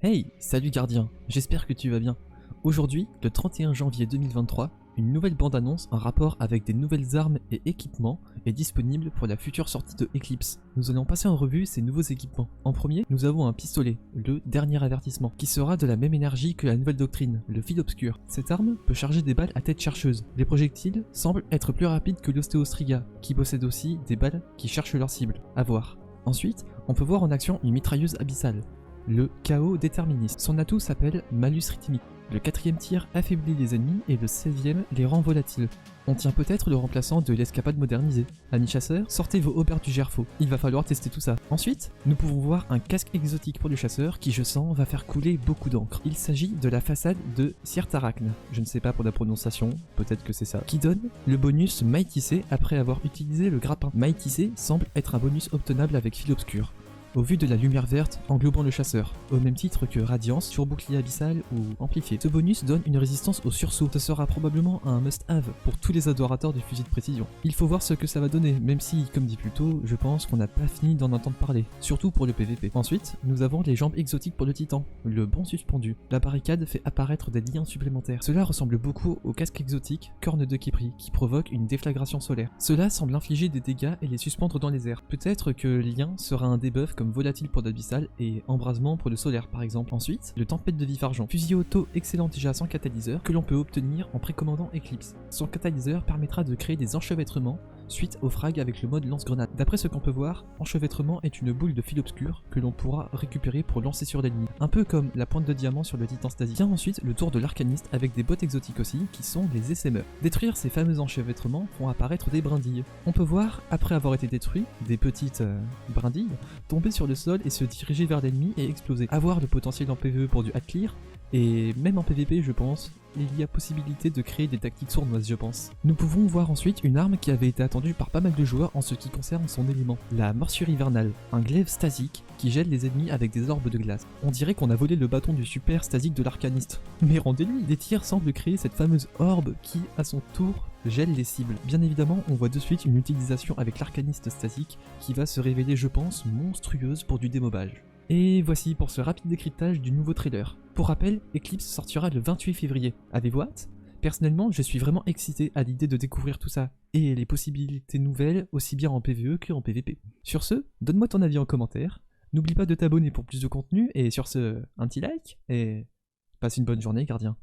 Hey, salut gardien, j'espère que tu vas bien. Aujourd'hui, le 31 janvier 2023, une nouvelle bande-annonce en rapport avec des nouvelles armes et équipements est disponible pour la future sortie de Eclipse. Nous allons passer en revue ces nouveaux équipements. En premier, nous avons un pistolet, le dernier avertissement, qui sera de la même énergie que la nouvelle doctrine, le fil obscur. Cette arme peut charger des balles à tête chercheuse. Les projectiles semblent être plus rapides que l'Ostéostriga, qui possède aussi des balles qui cherchent leur cible. À voir. Ensuite, on peut voir en action une mitrailleuse abyssale, le chaos déterministe. Son atout s'appelle malus rythmique. Le 4ème tir affaiblit les ennemis et le 16ème les rend volatiles. On tient peut-être le remplaçant de l'escapade modernisée. Amis chasseurs, sortez vos auberges du Gerfo, il va falloir tester tout ça. Ensuite, nous pouvons voir un casque exotique pour le chasseur qui, je sens, va faire couler beaucoup d'encre. Il s'agit de la façade de Sirtarachne, je ne sais pas pour la prononciation, peut-être que c'est ça, qui donne le bonus maille tissée après avoir utilisé le grappin. Maille tissée semble être un bonus obtenable avec fil obscur, au vu de la lumière verte englobant le chasseur, au même titre que Radiance, Surbouclier Abyssal ou Amplifié. Ce bonus donne une résistance au sursaut, ce sera probablement un must-have pour tous les adorateurs du fusil de précision. Il faut voir ce que ça va donner, même si, comme dit plus tôt, je pense qu'on n'a pas fini d'en entendre parler, surtout pour le PVP. Ensuite, nous avons les jambes exotiques pour le titan, le banc suspendu. La barricade fait apparaître des liens supplémentaires. Cela ressemble beaucoup au casque exotique Corne de Kipri, qui provoque une déflagration solaire. Cela semble infliger des dégâts et les suspendre dans les airs. Peut-être que lien sera un debuff comme volatile pour l'abyssal et embrasement pour le solaire par exemple. Ensuite, le tempête de vif argent, fusil auto excellent déjà sans catalyseur que l'on peut obtenir en précommandant Eclipse. Son catalyseur permettra de créer des enchevêtrements suite au frag avec le mode lance-grenade. D'après ce qu'on peut voir, enchevêtrement est une boule de fil obscur que l'on pourra récupérer pour lancer sur l'ennemi, un peu comme la pointe de diamant sur le titan stasique. Vient ensuite le tour de l'arcaniste avec des bottes exotiques aussi, qui sont les essaimeurs. Détruire ces fameux enchevêtrements font apparaître des brindilles. On peut voir, après avoir été détruit, des petites brindilles tomber sur le sol et se diriger vers l'ennemi et exploser. Avoir le potentiel en PvE pour du hack clear, et même en PvP je pense, il y a possibilité de créer des tactiques sournoises je pense. Nous pouvons voir ensuite une arme qui avait été attendue par pas mal de joueurs en ce qui concerne son élément, la morsure hivernale, un glaive stasique qui gèle les ennemis avec des orbes de glace. On dirait qu'on a volé le bâton du super stasique de l'arcaniste. Mais rendez-lui, des tirs semblent créer cette fameuse orbe qui, à son tour, gèle les cibles. Bien évidemment, on voit de suite une utilisation avec l'arcaniste stasique qui va se révéler je pense monstrueuse pour du démobage. Et voici pour ce rapide décryptage du nouveau trailer. Pour rappel, Eclipse sortira le 28 février. Avez-vous hâte ? Personnellement, je suis vraiment excité à l'idée de découvrir tout ça, et les possibilités nouvelles aussi bien en PvE que en PvP. Sur ce, donne-moi ton avis en commentaire, n'oublie pas de t'abonner pour plus de contenu, et sur ce, un petit like, et passe une bonne journée gardien.